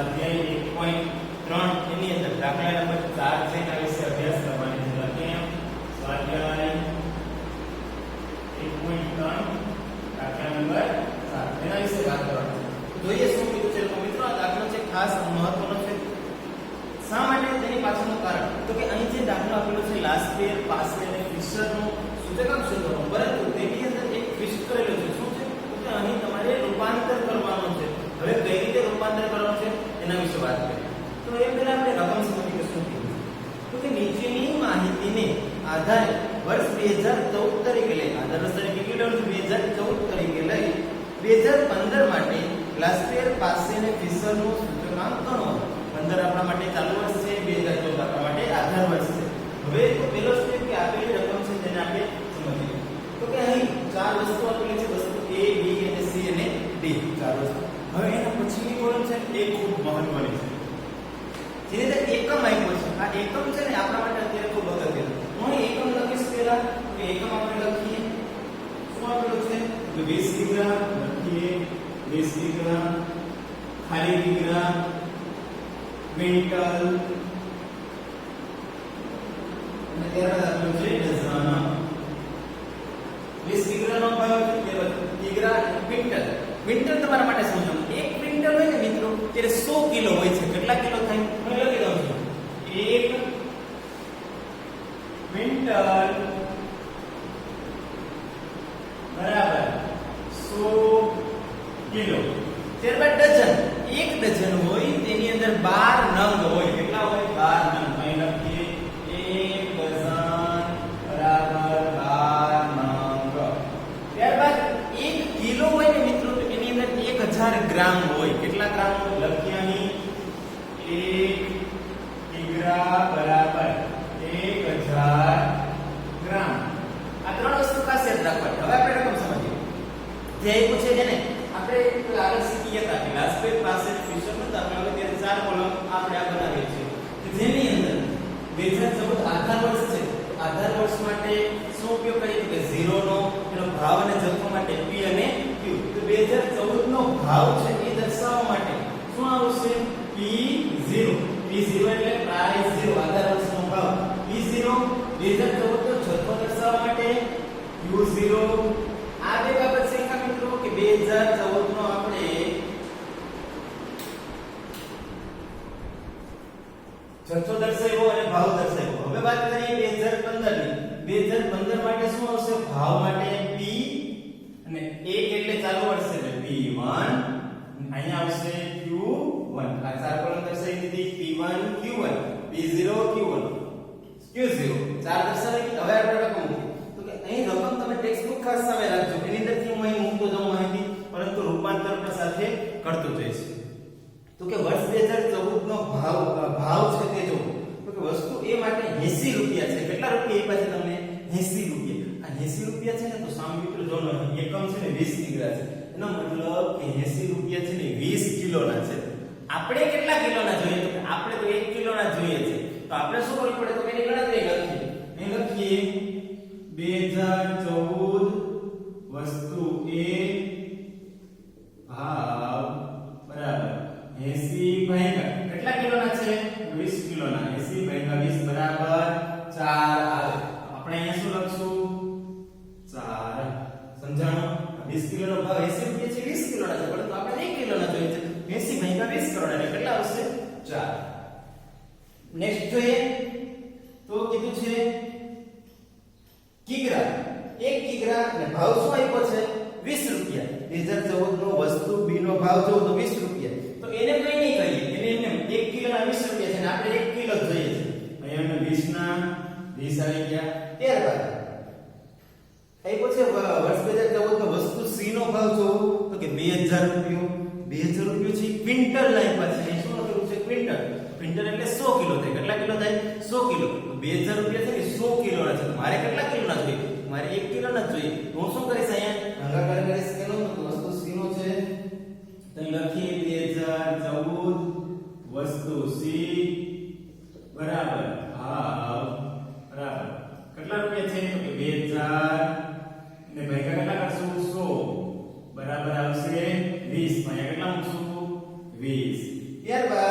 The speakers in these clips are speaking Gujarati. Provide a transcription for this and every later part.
સ્વાધ્યાય 1.3 એની અંદર દાખલા નંબર 4 છે એના વિશે અભ્યાસ કરવાની છે. લખીએ સ્વાધ્યાય 1.3 દાખલા નંબર 4 એના વિશે વાત કરવાની છે. જોઈએ શું કીધું છે તો મિત્રો આ દાખલો છે ખાસ મહત્વનો છે. શા માટે તેની પાછળનું કારણ તો કે અહીં જે દાખલો આપેલો છે લાસ્પેર પાસેર અને ફિશરનો સૂચકાંક શોધવાનો, પરંતુ તેની અંદર એક ટ્વિસ્ટ કરેલો છે. શું છે તો અહીં તમારે રૂપાંતર કરવાનું છે. હવે કઈ રીતે રૂપાંતર કરવાનું છે એના વિશે વાત કરીએ. તો એ પહેલા આપણે રકમ સમજી કે શું કીધું તો કે નીચેની માહિતીને આધારે વર્ષ 2014 તરીકે લઈ આધાર વર્ષ તરીકે કીધું 2014 તરીકે લઈ 2015 માટે લાસ્પેર પાસેર અને ફિશરનો સૂચકાંક ગણો. 15 આપણા માટે ચાલુ વર્ષ છે, 2014 આપણા માટે આધાર વર્ષ છે. હવે તો પહેલો સ્ટેપ કે આપેલી રકમ છે તેને આપણે સમજીએ. તો કે અહીં ચાર વસ્તુ આપેલી છે, વસ્તુ A, B અને C અને D, ચાર વસ્તુ. હવે એના પછીની કોલમ છે એ ખૂબ મહત્વની છે. જેની અંદર એકમ આપ્યો છે. આ એકમ છે ને આપણા માટે અત્યારે ખૂબ અગત્યનું. હું અહીં એકમ લખીશ પહેલા તો એકમ આપણે લખીએ શું આપેલું છે તો 20 કિગ્રા લખીએ 20 કિગ્રા ખાલી કિગ્રા ક્વિન્ટલ અને ત્યારબાદ આપણું છે ડઝન. 20 કિગ્રાનો ભાવ છે કિગ્રા ક્વિન્ટલ. ક્વિન્ટલ તમારા માટે સમજો. એક ક્વિન્ટલ હોય ને મિત્રો ત્યારે 100 કિલો હોય છે. કેટલા કિલો થાય હું લખી દઉં છું. એક ક્વિન્ટલ બરાબર 100 કિલો. ત્યારબાદ ડઝન. એક ડઝન હોય તેની અંદર 12 નંગ હોય. કેટલા હોય 12 નંગ. અહીં લખીએ એક ડઝન બરાબર 12 નંગ. ત્યારબાદ એક કિલો હોય ને મિત્રો તો એની અંદર 1000 ગ્રામ હોય. કેટલા ગ્રામ હોય લખીએ અહીં એક કિગ્રા બરાબર 1000 ગ્રામ. આ ત્રણ વસ્તુ ખાસ યાદ રાખવાની. હવે આપણે રકમ સમજીએ. જે આપ્યું છે જેને આપણે આગળ શીખી હતા કે લાસ્પેર પાસેર ફિશરનો દાખલો. હવે ત્યારે ચાર કોલમ આપણે આ બનાવીએ છીએ કે જેની અંદર 2014 આધાર વર્ષ છે. આધાર વર્ષ માટે શું ઉપયોગ કરીએ કે 0 નો એનો ભાવ અને જથ્થો માટે P અને Q. તો 2014 નો ભાવ છે એ દર્શાવવા માટે શું આવશે P0. P0 એટલે પ્રાઇસ 0 આધાર વર્ષનો ભાવ. P0 2014 નો જથ્થો દર્શાવવા માટે Q0. આ બે બાબત શીખા મિત્રો કે 2014 નો આપણે જથ્થો દર્શાવ્યો અને ભાવ દર્શાવ્યો. હવે વાત કરીએ 2015 ની. 2015 માટે શું આવશે ભાવ માટે P અને 1 એટલે ચાલુ વર્ષ એટલે P1. અહીંયા આવશે Q1. આ ચાર કોલમ દર્શાવી દીધી P1 Q1 P0 Q1 Q0 ચાર દર્શાવી. હવે આપણે રકમ મૂકીએ તો કે અહીં રકમ તમે ટેક્સ્ટ બુક ખાસ સામે રાખજો. એની અંદરથી હું અહીં મૂકતો જાઉં માહિતી, પરંતુ રૂપાંતર પણ સાથે કરતો જઈશ. તો કે વર્ષ 2014 નો ભાવ છે તે જો તો કે વસ્તુ એ માટે 80 રૂપિયા છે. કેટલા રૂપિયા આપ્યા છે તમને 80 રૂપિયા. આ 80 રૂપિયા છે ને તો સામે મિત્રો જો એકમ છે ને 20 કિગ્રા છે. એનો મતલબ કે 80 રૂપિયા છે ને 20 કિલોના છે. આપણે કેટલા કિલોના જોઈએ તો આપણે તો 1 કિલોના જોઈએ છે. તો આપણે શું કરવું પડે તો એની ગણતરી લખીએ. એ લખીએ 2014 વસ્તુ A ભાવ બરાબર 80 ભાગ્યા કેટલા કિલોના છે 20 કિલોના. 80 ભાગ્યા 20 બરાબર 4 આવે. આપણે અહીંયા શું લખશું 4. સમજાણો? 20 કિલોનો ભાવ 80 રૂપિયા છે, 20 કિલોના છે, પરંતુ આપણે 1 કિલોના જોઈએ છે. 80 ભાગ્યા 20 કરોડ એટલે કેટલા આવશે 4. નેક્સ્ટ જોઈએ તો કીધું છે કિગ્રા. 1 કિગ્રા અને ભાવ શું આપ્યો છે 20 રૂપિયા. 2014 નો વસ્તુ B નો ભાવ જો તો 20 રૂપિયા. તો એને કઈ નહીં કરીએ, એને એમને 1 કિલોના 20 રૂપિયા છે અને આપણે 1 કિલો જોઈએ છે. અહીંયા 20 ના 20 આવી ગયા. ત્યારબાદ આપ્યો છે વર્ષ 2014 નો વસ્તુ C નો ભાવ જો તો કે 2000 રૂપિયો. 2000 રૂપિયો છે ક્વિન્ટલ ના આપ્યા છે. શું લખેલું છે ક્વિન્ટલ. ક્વિન્ટલ એટલે 100 કિલો થાય. કેટલા કિલો થાય 100 કિલો. તો 2000 રૂપિયા છે કે 100 કિલોના છે. મારે કેટલા કિલોના જોઈએ મારે 1 કિલોના જોઈએ. તો હું શું કરીશ અહીંયા ભાગાકાર કરીશ. કેનો તો વસ્તુ C નો છે તો લખીએ 2014 વસ્તુ C બરાબર ભાવ બરાબર કેટલા રૂપિયા છે તો કે 2000 ને ભાગ્યા કેટલા કરશું 100 બરાબર આવશે 20. અહીંયા કેટલા મૂકશું 20. ત્યારબાદ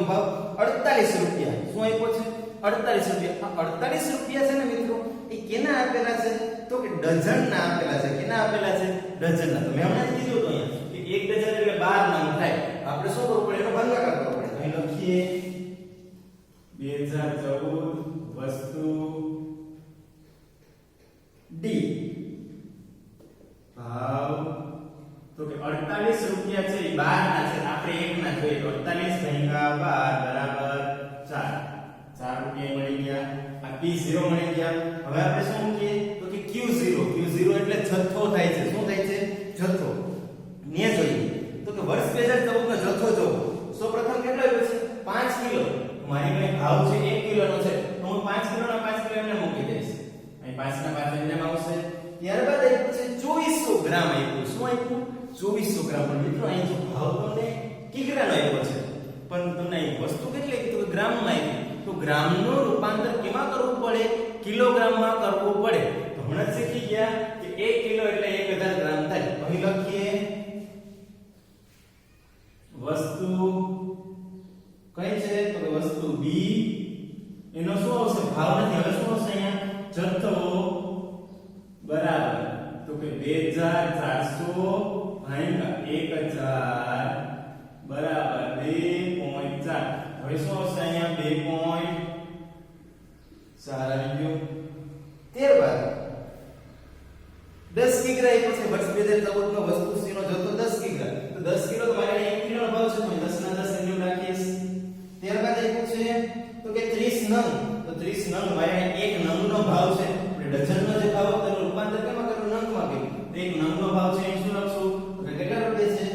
ભાવ 48 રૂપિયા. શું આપ્યો છે? 48 રૂપિયા. આ 48 રૂપિયા છે ને મિત્રો, એ કેના આપેલા છે? તો કે ડઝન ના આપેલા છે. કેના આપેલા છે? ડઝન ના. તો મેં હમણાં જ કીધું તો અહીંયા કે 1 ડઝન એટલે 12 નંગ થાય. આપણે શું કરવું પડે? એનો ભાગાકાર કરવો પડે. અહીં લખીએ 2014 વસ્તુ ડી ભાવ તો કે 48 રૂપિયા છે, એ 12 ના છે. આપણે 1 ના જોઈએ. 48 ભાગ્યા 12 બરાબર 4 રૂપિયા મળી ગયા. આ P0 મળી ગયા. હવે આપણે શું મૂકીએ? તો કે Q0 એટલે જથ્થો થાય છે. શું થાય છે? જથ્થો. ને જોઈએ તો કે વર્ષ 2014 નો જથ્થો જો સૌપ્રથમ કેટલો આવ્યો છે? 5 કિલો. મારી પાસે ભાવ છે 1 કિલોનો છે, તો હું 5 કિલોના 5 કિલો એમને મૂકી દઈશ. અહીં 5 ના 5 એમને આવશે. ત્યારબાદ આપ્યું છે 2400 ગ્રામ આપ્યું. શું આપ્યું? 2400 ગ્રામ. પણ મિત્રો અહીં જો ભાવ તમને કિગ્રાનો આપ્યો છે, પણ તમને અહીં વસ્તુ કેટલી કીધું કે ગ્રામમાં આપ્યું. તો ગ્રામનું રૂપાંતર કેમાં કરવું પડે? કિલોગ્રામમાં કરવું પડે. તો હમણાં જ શીખી ગયા કે 1 કિલો એટલે 1000 ગ્રામ થાય. અહીં લખીએ વસ્તુ કઈ છે? તો કે વસ્તુ બી, એનો શું આવશે? ભાવ નથી. હવે શું આવશે? અહીંયા જથ્થો બરાબર તો કે 2400 ભાગ્યા 1000 બરાબર 2.4. હવે શું આવશે? અહીંયા 2.4 આવી ગયો. ત્યારબાદ 10 કિગ્રા એ પછી વર્ષ 2014 માં વસ્તુ સી નો જથ્થો 10 કિગ્રા. તો 10 કિલો તો મારે 1 કિલોનો ભાવ છે, તો 10 ના 10 એનું રાખીશ. ત્યારબાદ આપ્યું છે તો કે 30 નંગ. તો 30 નંગ મારે 1 નંગનો ભાવ છે. આપણે ડઝનનો જે ભાવ હતો એનું રૂપાંતર કેમાં કર્યું? નંગમાં કર્યું. તો 1 નંગનો ભાવ છે એ શું લખશું? તો કે કેટલા રૂપિયા છે?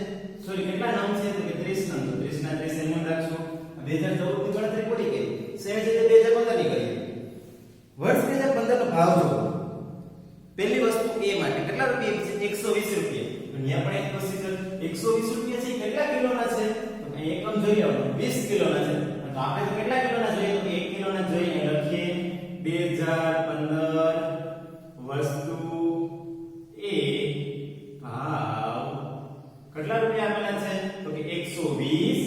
સોરી કેટલા નંગ છે? તો કે 30 નંગ. તો 30 ના 30 એનું રાખશું. 2014 ની ગણતરી પૂરી કરી. સેમ રીતે 2015 ની કરીએ. વર્ષ 2015 નો ભાવ જો પહેલી વસ્તુ એ માટે કેટલા રૂપિયા છે? 120 રૂપિયા. અહીંયા પણ એક પ્રોસીજર 120 રૂપિયા છે, કેટલા કિલોના છે? તો અહીં એકમ જોઈ આવવાનું 20 કિલોના છે. તો આપણે તો કેટલા કિલોના જોઈએ? તો 1 કિલોના જોઈએ. લખીએ 2015 વસ્તુ એ ભાવ કેટલા રૂપિયા આપેલા છે? તો કે 120.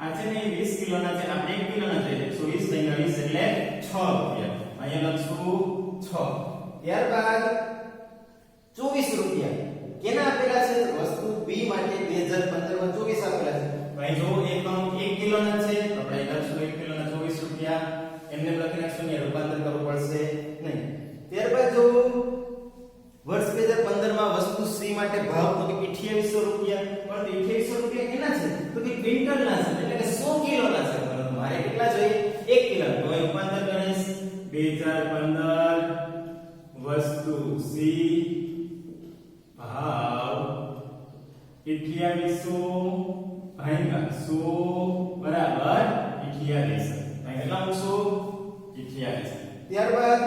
આ છે ને 20 કિલોના છે. આપણે 1 કિલોના જોઈએ. 120 ભાગ્યા 20 એટલે 6 રૂપિયા. અહીંયા લખશું 6. ત્યારબાદ 24 રૂપિયા કેના આપેલા છે? વસ્તુ બી માટે 2015 માં 24 આપેલા છે. ભાઈ જો એકમ 1 કિલોના છે, તો આપણે લખશું 1 કિલોના 24 રૂપિયા. એમને લખી નાખશું ને રૂપાંતર કરવું પડશે નહીં. ત્યારબાદ જો વર્ષ 2015 માં વસ્તુ સી માટે ભાવ તો કે 2800 રૂપિયા. પણ 2800 રૂપિયા કેના છે? તો કે ક્વિન્ટલના છે, એટલે કે 100 કિલોના છે. પરંતુ મારે કેટલા જોઈએ? 1 કિલો. તો રૂપાંતર કરીશ 2015 વસ્તુ સી ભાવ 2800 ભાગ્યા 100 બરાબર 28. અહીં કેટલા મૂકશું? 28. ત્યારબાદ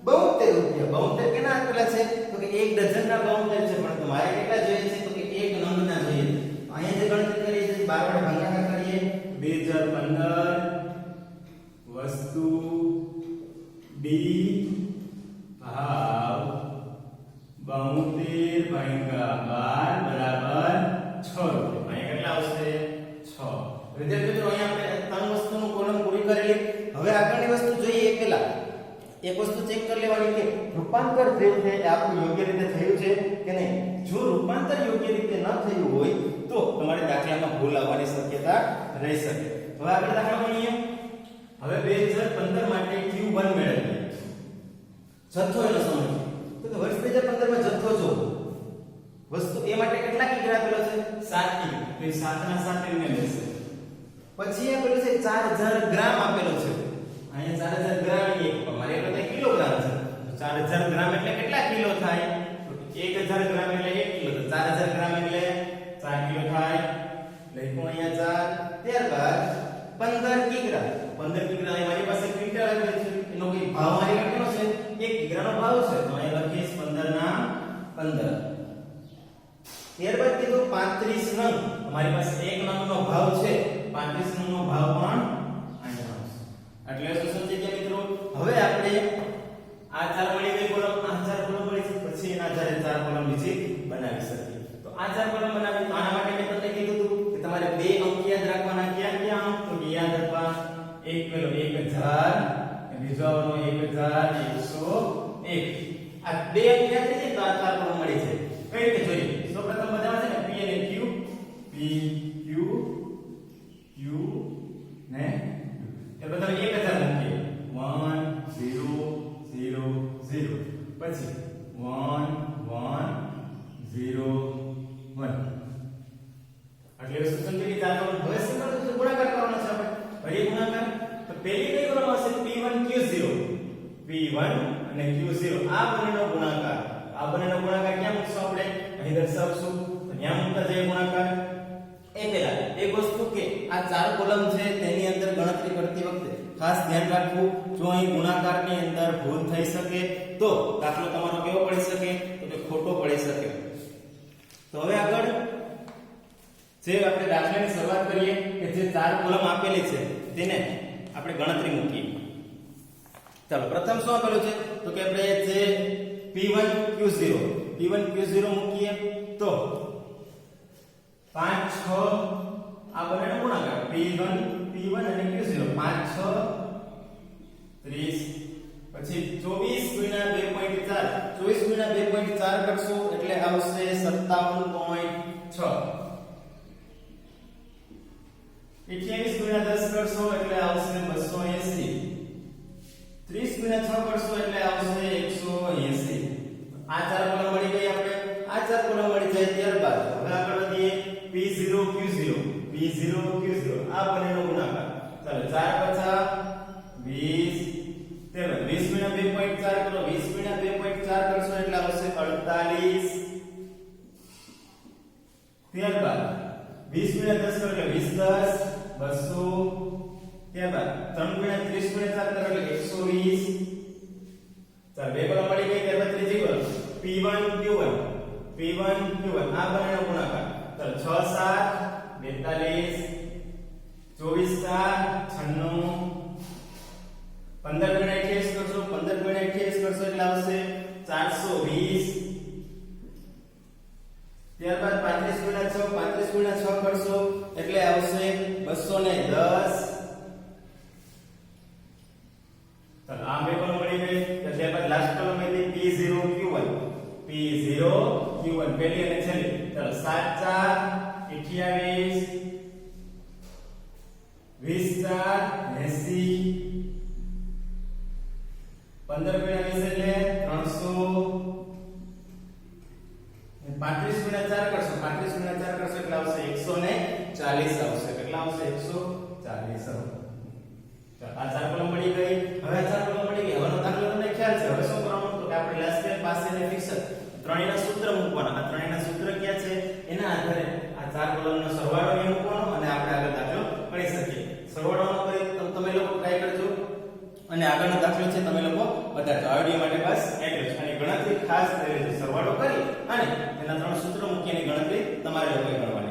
72 રૂપિયા. 72 કેના આપેલા છે? તો કે 1 ડઝનના 72 છે. પણ તમારે કેટલા જોઈએ છે? તો કે 1 નંગના જોઈએ. અહીંયા જે ગણતરી કરીએ છીએ 12 વડે ભાગાકાર કરીએ. 2015 વસ્તુ ડી ભાવ 72 ભાગ્યા 12 બરાબર 6 રૂપિયા. અહીંયા કેટલા આવશે? 6. વિદ્યાર્થી મિત્રો અહીંયા આપણે ત્રણ વસ્તુનું કોલમ પૂરી કરેલી. હવે આગળની વસ્તુ જોઈએ એ પહેલા એક વસ્તુ ચેક કરી લેવાની કે રૂપાંતર જે છે એ આપણું યોગ્ય રીતે થયું છે કે નહીં. જો રૂપાંતર યોગ્ય રીતે ન થયું હોય તો તમારે દાખલામાં ભૂલ આવવાની શક્યતા રહી શકે. હવે આપણે દાખલા ગણીએ. હવે 2015 માટે Q1 મેળવીએ. જથ્થો એનો સમજો. તો કે વર્ષ 2015 માં જથ્થો જો વસ્તુ એ માટે કેટલા કિગ્રા આપેલો છે? 7 કિગ્રા. તો 7 ના 7 એમને લેશે. પછી આપેલું છે 4000 ગ્રામ આપેલો છે. અહીંયા 4000 ગ્રામ એક મારે એટલે તો કિલોગ્રામ છે. તો 4000 ગ્રામ એટલે કેટલા કિલો થાય? તો 1000 ગ્રામ એટલે 1 કિલો. તો 4000 ગ્રામ એટલે 4 કિલો થાય. લખ્યું અહીંયા 4. ત્યારબાદ 15 કિગ્રા. 15 કિગ્રા અહીં મારી પાસે ક્વિન્ટલ આપેલ છે. એનો કોઈ ભાવ મારી પાસે કેટલો છે? 1 કિગ્રાનો ભાવ છે. તો અહીં લખીશ 15 ના 15. ત્યારબાદ કીધું 35 નંગ. અમારી પાસે 1 નંગનો ભાવ છે. 35 નંગનો ભાવ પણ અહીંયા આવશે. એટલે શું સમજી ગયા મિત્રો? હવે આપણે આ ચાર મળી ગઈ કોલમ, આ ચાર કોલમ મળી છે. પછી એના આધારે ચાર કોલમ બીજી બનાવી શકીએ. તો આ ચાર કોલમ બનાવી તો આના માટે મેં તમને કીધું હતું કે તમારે બે અંક યાદ રાખવાના. ક્યાં ક્યાં અંક? તો એક પેલો 1000 અને બીજો આવવાનો 1101 આ બે અંક યાદ થઈ જાય તો આ ચાર કોલમ મળી છે કઈ રીતે જોઈએ સૌપ્રથમ બધામાં છે ને p અને q p q q ને એ બધા 1000 મૂકીએ 1 0 0 0 પછી 1 1 0 1 એટલે વસ્તુ સમજી ચાર કોલમ હવે શું કરવાનું છે ગુણાકાર કરવાનો છે આપણે ફરી ગુણાકાર તો પહેલી કઈ કોલમ હશે p1 q0 p1 અને q0 આ બંનેનો ગુણાકાર ક્યાં મૂકશું આપણે અહીં દર્શાવશું તો ત્યાં મૂકતા જઈએ ગુણાકાર એ પહેલા એક વસ્તુ કે આ ચાર કોલમ છે તેની અંદર ગણતરી કરતી વખતે ખાસ ધ્યાન રાખવું જો અહીં ગુણાકારની અંદર ભૂલ થઈ શકે તો દાખલો તમારો કેવો પડી શકે તો કે ખોટો પડી શકે તો હવે આગળ જે આપણે દાખલાની શરૂઆત કરીએ કે જે ચાર કોલમ આપેલી છે તેને આપણે ગણતરી મૂકીએ ચાલો પ્રથમ શું આપેલું છે તો કે આપણે જે p1 q0 મૂકીએ તો 5 6 આ બંનેનો ગુણાકાર p1 અને q0 5 6 30 પછી 24 ગુણ્યા 2.4 24 ગુણ્યા 2.4 કરશો એટલે આવશે 57.6 28 ગુણ્યા 10 કરશો એટલે આવશે 280 30 ગુણ્યા 6 કરશો એટલે આવશે 180 આ ચાર કોલમ મળી ગઈ આપણે આ ચાર કોલમ મળી જાય ત્યારબાદ હવે આગળ વધીએ p0 q0 આ બંનેનો ગુણાકાર ચાલો 4 50 20 તેમાં 20 ગુણ્યા 2.4 કરો 20 ગુણ્યા 2.4 કરશો એટલે આવશે 48 ત્યારબાદ 20 ગુણ્યા 10 કરો એટલે 20 10 200 ત્યારબાદ 3 ગુણ્યા 30 ગુણ્યા 4 કરો એટલે 120 ચાલ બે કોલમ મળી ગઈ ત્યારબાદ ત્રીજી કોલમ p1 q1 આ બંનેનો ગુણાકાર ચાલ 6 7 42 24 4 96 15 ગુણ્યા 28 કરશો 15 ગુણ્યા 28 કરશો એટલે આવશે 420 ત્યારબાદ 35 ગુણ્યા 6 કરશો એટલે આવશે 210 તો આ બે કોલમ મળી ગઈ તો ત્યારબાદ લાસ્ટ કોલમ હતી p0 q1 પહેલી અને છેલ્લી ચાલો 7 4 28 20 4 80 15 ગુણ્યા 20 એટલે 300 35 ગુણ્યા 4 કરશો 35 ગુણ્યા 4 કરશો એટલે આવશે 140 આવશે કેટલા આવશે 140 આ ચાર કોલમ મળી ગઈ હવે આ ચાર કોલમ મળી ગઈ હવેનો દાખલો તમને ખ્યાલ છે હવે શું કરવાનું તો કે આપણે લાસ્ટ ટાઈમ પાસેને ફિક્સ ત્રણેયના સૂત્ર મૂકવાના આ ત્રણેયના સૂત્ર ક્યાં છે એના આધારે આ ચાર કોલમનો સરવાળો અહીં મૂકવાનો અને આપણે આગળ દાખલો ગણી શકીએ સરવાળોનો કરી તમે લોકો ટ્રાય કરજો અને આગળનો દાખલો છે તમે લોકો બતાવજો આ વિડિયો માટે બસ એટલું જ અને ગણતરી ખાસ કરી લેજો સરવાળો કરી અને એના ત્રણ સૂત્રો મૂકીને ગણતરી તમારે લોકોએ કરવાની